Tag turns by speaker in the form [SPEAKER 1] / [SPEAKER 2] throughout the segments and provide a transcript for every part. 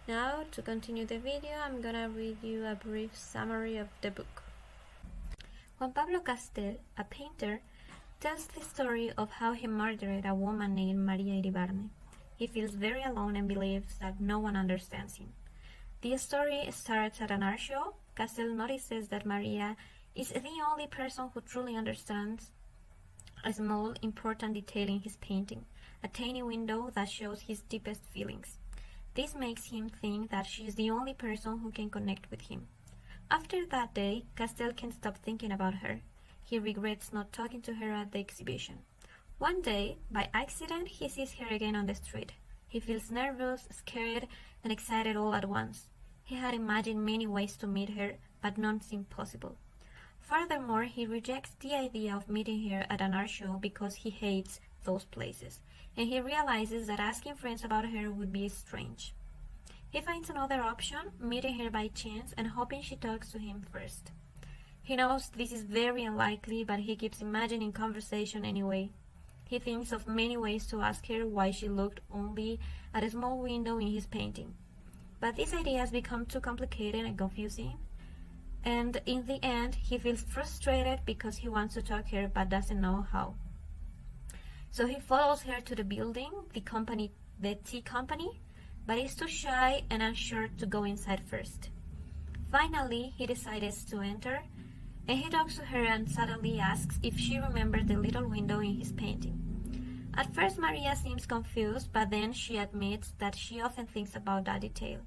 [SPEAKER 1] Now, to continue the video, I'm gonna read you a brief summary of the book. Juan Pablo Castel, a painter, tells the story of how he murdered a woman named Maria Iribarne. He feels very alone and believes that no one understands him. The story starts at an art show. Castel notices that Maria is the only person who truly understands a small, important detail in his painting, a tiny window that shows his deepest feelings. This makes him think that she is the only person who can connect with him. After that day, Castel can't stop thinking about her. He regrets not talking to her at the exhibition. One day, by accident, he sees her again on the street. He feels nervous, scared, and excited all at once. He had imagined many ways to meet her, but none seemed possible. Furthermore, he rejects the idea of meeting her at an art show because he hates those places, and he realizes that asking friends about her would be strange. He finds another option, meeting her by chance and hoping she talks to him first. He knows this is very unlikely, but he keeps imagining conversation anyway. He thinks of many ways to ask her why she looked only at a small window in his painting. But these ideas become too complicated and confusing, and in the end he feels frustrated because he wants to talk to her but doesn't know how. So he follows her to the building, the tea company, but is too shy and unsure to go inside first. Finally, he decides to enter, and he talks to her and suddenly asks if she remembers the little window in his painting. At first, Maria seems confused, but then she admits that she often thinks about that detail.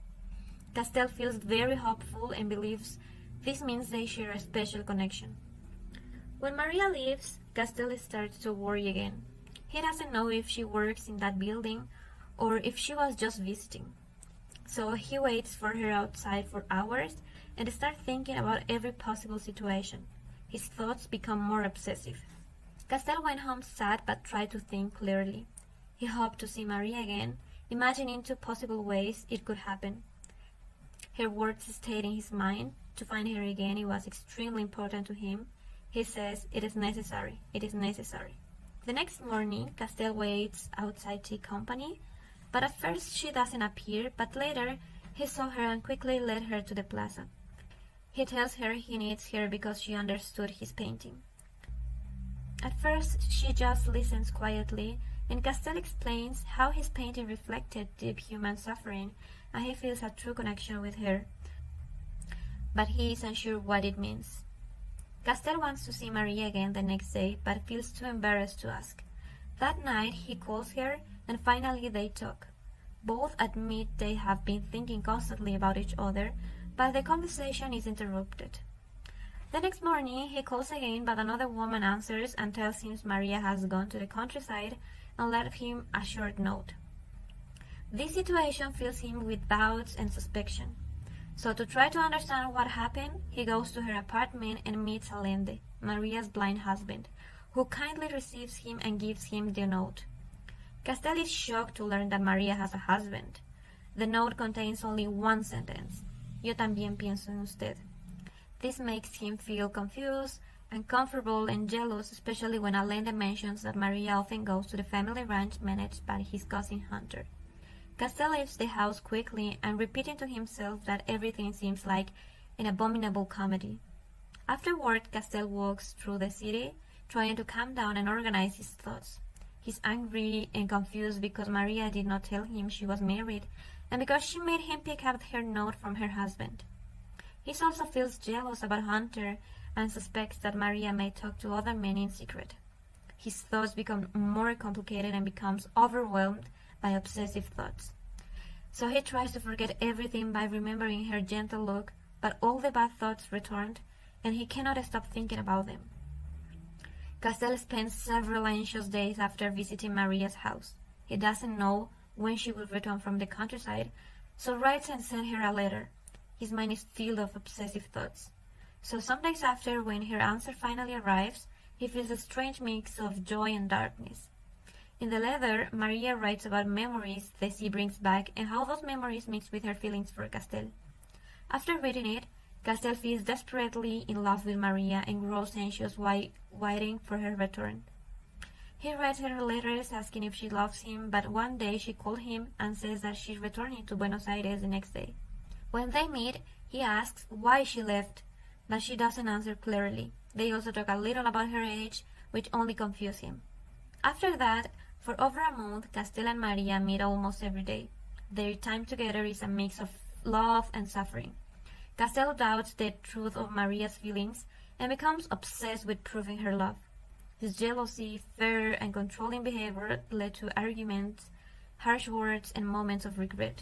[SPEAKER 1] Castel feels very hopeful and believes this means they share a special connection. When Maria leaves, Castel starts to worry again. He doesn't know if she works in that building or if she was just visiting. So he waits for her outside for hours and starts thinking about every possible situation. His thoughts become more obsessive. Castel went home sad but tried to think clearly. He hoped to see Maria again, imagining two possible ways it could happen. Her words stayed in his mind. To find her again, it was extremely important to him. He says, "It is necessary. It is necessary." The next morning, Castel waits outside tea company, but at first she doesn't appear, but later he saw her and quickly led her to the plaza. He tells her he needs her because she understood his painting. At first, she just listens quietly, and Castel explains how his painting reflected deep human suffering, and he feels a true connection with her. But he is unsure what it means. Castel wants to see Maria again the next day, but feels too embarrassed to ask. That night, he calls her, and finally they talk. Both admit they have been thinking constantly about each other, but the conversation is interrupted. The next morning, he calls again, but another woman answers and tells him Maria has gone to the countryside and left him a short note. This situation fills him with doubts and suspicion. So to try to understand what happened, he goes to her apartment and meets Allende, Maria's blind husband, who kindly receives him and gives him the note. Castel is shocked to learn that Maria has a husband. The note contains only one sentence: "Yo también pienso en usted." This makes him feel confused, uncomfortable, and jealous, especially when Allende mentions that Maria often goes to the family ranch managed by his cousin Hunter. Castel leaves the house quickly and repeating to himself that everything seems like an abominable comedy. Afterward, Castel walks through the city, trying to calm down and organize his thoughts. He's angry and confused because Maria did not tell him she was married, and because she made him pick up her note from her husband. He also feels jealous about Hunter and suspects that Maria may talk to other men in secret. His thoughts become more complicated and becomes overwhelmed by obsessive thoughts. So he tries to forget everything by remembering her gentle look, but all the bad thoughts returned, and he cannot stop thinking about them. Castel spends several anxious days after visiting Maria's house. He doesn't know when she will return from the countryside, so writes and sends her a letter. His mind is filled of obsessive thoughts. So some days after, when her answer finally arrives, he feels a strange mix of joy and darkness. In the letter, Maria writes about memories the sea brings back and how those memories mix with her feelings for Castel. After reading it, Castel feels desperately in love with Maria and grows anxious while waiting for her return. He writes her letters asking if she loves him, but one day she calls him and says that she's returning to Buenos Aires the next day. When they meet, he asks why she left, but she doesn't answer clearly. They also talk a little about her age, which only confuses him. After that, for over a month, Castel and Maria meet almost every day. Their time together is a mix of love and suffering. Castel doubts the truth of Maria's feelings and becomes obsessed with proving her love. His jealousy, fear, and controlling behavior led to arguments, harsh words, and moments of regret.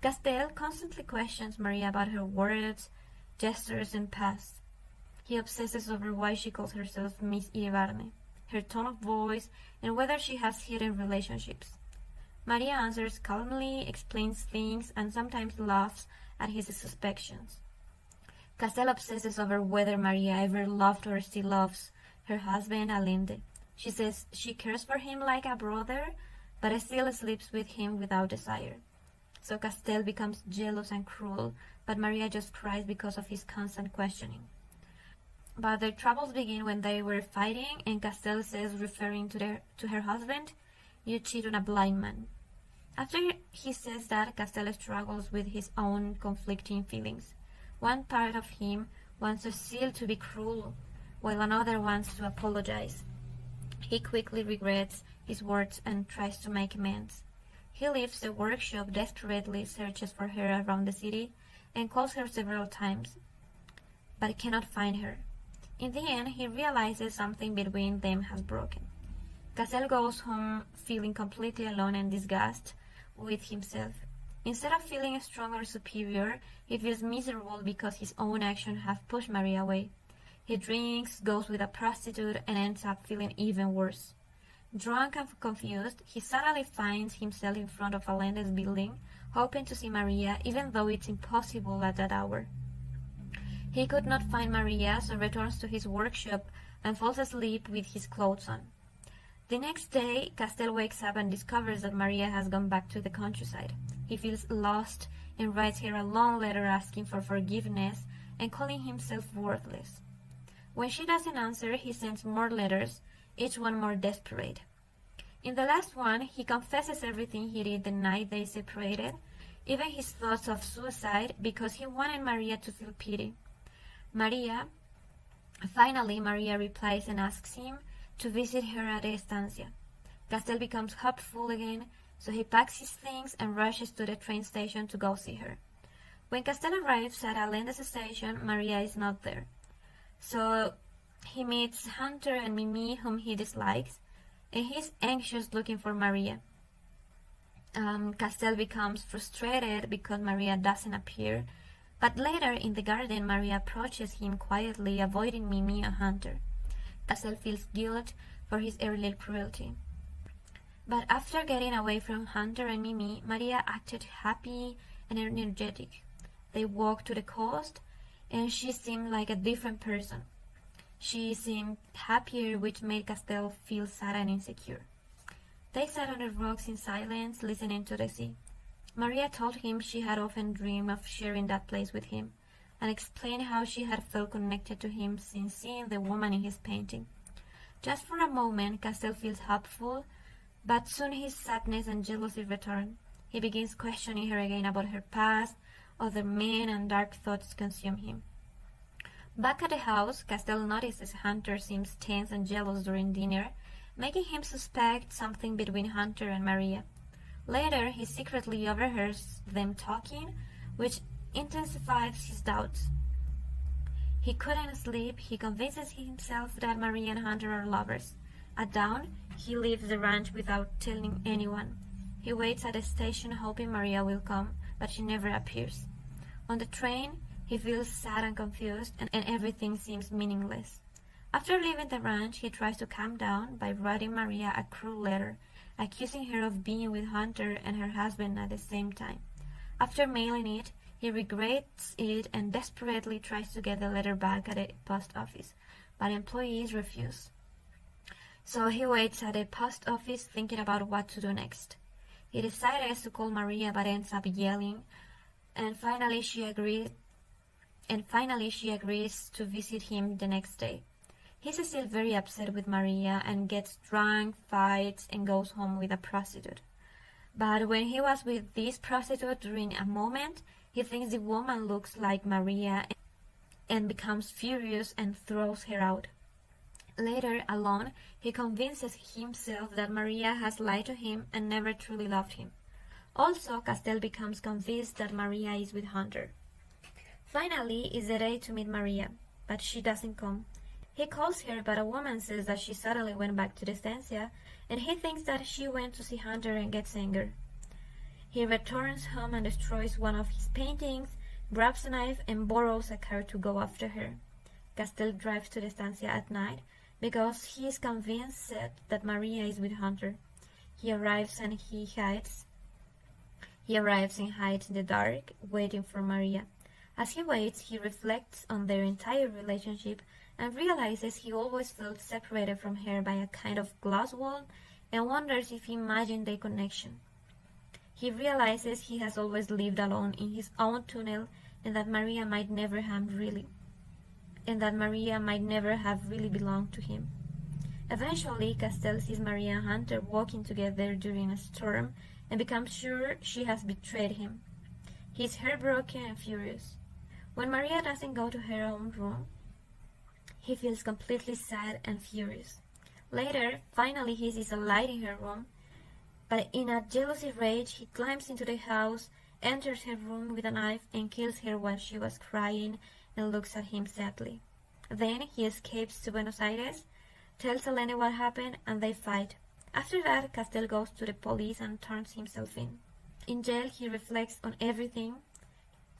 [SPEAKER 1] Castel constantly questions Maria about her words, gestures, and past. He obsesses over why she calls herself Miss Iribarne, her tone of voice, and whether she has hidden relationships. Maria answers calmly, explains things, and sometimes laughs at his suspicions. Castel obsesses over whether Maria ever loved or still loves her husband Allende. She says she cares for him like a brother, but still sleeps with him without desire. So Castel becomes jealous and cruel, but Maria just cries because of his constant questioning. But their troubles begin when they were fighting, and Castel says, referring to her husband, "You cheat on a blind man." After he says that, Castel struggles with his own conflicting feelings. One part of him wants Cecile to be cruel, while another wants to apologize. He quickly regrets his words and tries to make amends. He leaves the workshop, desperately searches for her around the city, and calls her several times, but cannot find her. In the end, he realizes something between them has broken. Castel goes home feeling completely alone and disgusted with himself. Instead of feeling strong or superior, he feels miserable because his own actions have pushed Maria away. He drinks, goes with a prostitute, and ends up feeling even worse. Drunk and confused, he suddenly finds himself in front of Allende's building, hoping to see Maria, even though it's impossible at that hour. He could not find Maria, so returns to his workshop and falls asleep with his clothes on. The next day, Castel wakes up and discovers that Maria has gone back to the countryside. He feels lost and writes her a long letter asking for forgiveness and calling himself worthless. When she doesn't answer, he sends more letters, each one more desperate. In the last one, he confesses everything he did the night they separated, even his thoughts of suicide, because he wanted Maria to feel pity. Finally, Maria replies and asks him to visit her at the estancia. Castel becomes hopeful again, so he packs his things and rushes to the train station to go see her. When Castel arrives at Allende's station, Maria is not there. So he meets Hunter and Mimi, whom he dislikes, and he's anxious looking for Maria. Castel becomes frustrated because Maria doesn't appear, but later in the garden, Maria approaches him quietly, avoiding Mimi and Hunter. Castel feels guilt for his earlier cruelty. But after getting away from Hunter and Mimi, Maria acted happy and energetic. They walked to the coast, and she seemed like a different person. She seemed happier, which made Castel feel sad and insecure. They sat on the rocks in silence, listening to the sea. Maria told him she had often dreamed of sharing that place with him, and explained how she had felt connected to him since seeing the woman in his painting. Just for a moment, Castel feels hopeful, but soon his sadness and jealousy return. He begins questioning her again about her past, other men, and dark thoughts consume him. Back at the house, Castel notices Hunter seems tense and jealous during dinner, making him suspect something between Hunter and Maria. Later, he secretly overhears them talking, which intensifies his doubts. He couldn't sleep. He convinces himself that Maria and Hunter are lovers. At dawn, he leaves the ranch without telling anyone. He waits at the station hoping Maria will come, but she never appears. On the train, he feels sad and confused, and everything seems meaningless. After leaving the ranch, he tries to calm down by writing Maria a cruel letter, accusing her of being with Hunter and her husband at the same time. After mailing it, he regrets it and desperately tries to get the letter back at the post office, but employees refuse. So he waits at the post office thinking about what to do next. He decides to call Maria but ends up yelling, and finally she agrees to visit him the next day. He's still very upset with Maria and gets drunk, fights, and goes home with a prostitute. But when he was with this prostitute during a moment, he thinks the woman looks like Maria and becomes furious and throws her out. Later, alone, he convinces himself that Maria has lied to him and never truly loved him. Also, Castell becomes convinced that Maria is with Hunter. Finally, it's the day to meet Maria, but she doesn't come. He calls her, but a woman says that she suddenly went back to the estancia, and he thinks that she went to see Hunter and gets angry. He returns home and destroys one of his paintings, grabs a knife, and borrows a car to go after her. Castell drives to the estancia at night because he is convinced that Maria is with Hunter. He arrives and hides in the dark, waiting for Maria. As he waits, he reflects on their entire relationship and realizes he always felt separated from her by a kind of glass wall and wonders if he imagined their connection. He realizes he has always lived alone in his own tunnel and that Maria might never have really belonged to him. Eventually, Castell sees Maria and Hunter walking together during a storm and becomes sure she has betrayed him. He is heartbroken and furious. When Maria doesn't go to her own room, he feels completely sad and furious. Later, finally he sees a light in her room, but in a jealousy rage, he climbs into the house, enters her room with a knife, and kills her while she was crying and looks at him sadly. Then he escapes to Buenos Aires, tells Elena what happened, and they fight. After that, Castell goes to the police and turns himself in. In jail, he reflects on everything.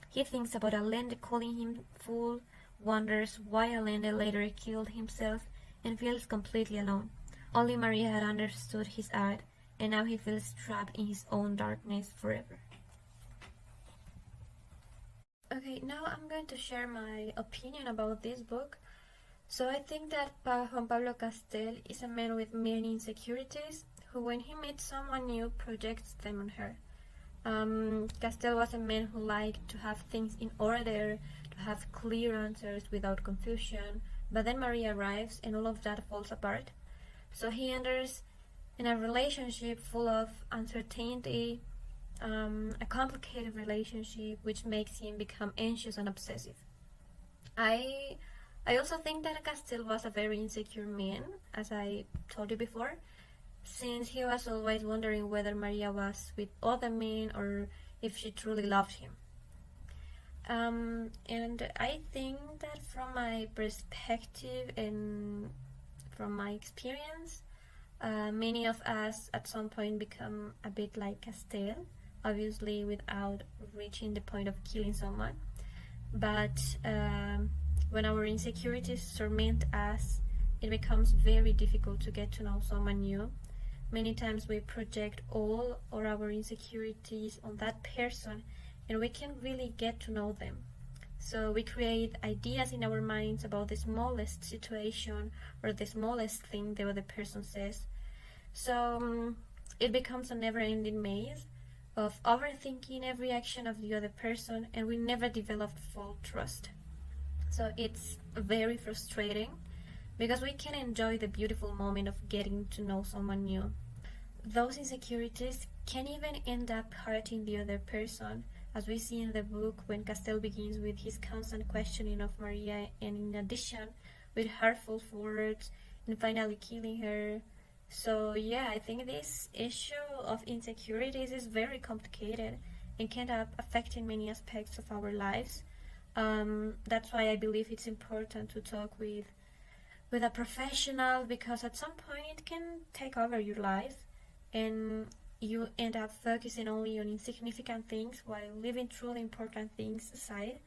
[SPEAKER 1] He thinks about Allende calling him fool, wonders why Allende later killed himself, and feels completely alone. Only Maria had understood his art, and now he feels trapped in his own darkness forever. Okay, now I'm going to share my opinion about this book. So I think that Juan Pablo Castell is a man with many insecurities, who when he meets someone new projects them on her. Castell was a man who liked to have things in order, to have clear answers without confusion, but then Maria arrives and all of that falls apart. So he enters in a relationship full of uncertainty, a complicated relationship which makes him become anxious and obsessive. I also think that Castell was a very insecure man, as I told you before, since he was always wondering whether Maria was with other men or if she truly loved him. And I think that from my perspective and from my experience, many of us at some point become a bit like Castell, obviously without reaching the point of killing someone. But when our insecurities torment us, it becomes very difficult to get to know someone new. Many times we project all of our insecurities on that person and we can't really get to know them. So we create ideas in our minds about the smallest situation or the smallest thing the other person says. So it becomes a never-ending maze of overthinking every action of the other person, and we never develop full trust. So it's very frustrating because we can enjoy the beautiful moment of getting to know someone new. Those insecurities can even end up hurting the other person, as we see in the book when Castell begins with his constant questioning of Maria, and in addition with hurtful words and finally killing her. So yeah, I think this issue of insecurities is very complicated and can end up affecting many aspects of our lives. That's why I believe it's important to talk with a professional, because at some point it can take over your life and you end up focusing only on insignificant things while leaving truly important things aside.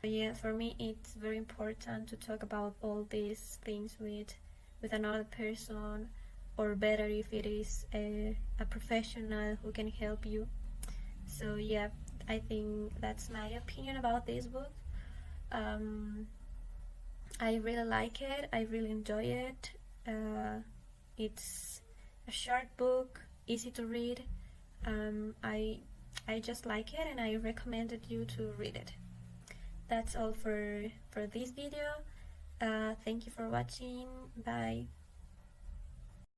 [SPEAKER 1] But yeah, for me it's very important to talk about all these things with another person, or better if it is a professional who can help you. So yeah, I think that's my opinion about this book. I really like it, I really enjoy it. It's a short book, easy to read. I just like it and I recommended you to read it. That's all for this video. Thank you for watching. Bye.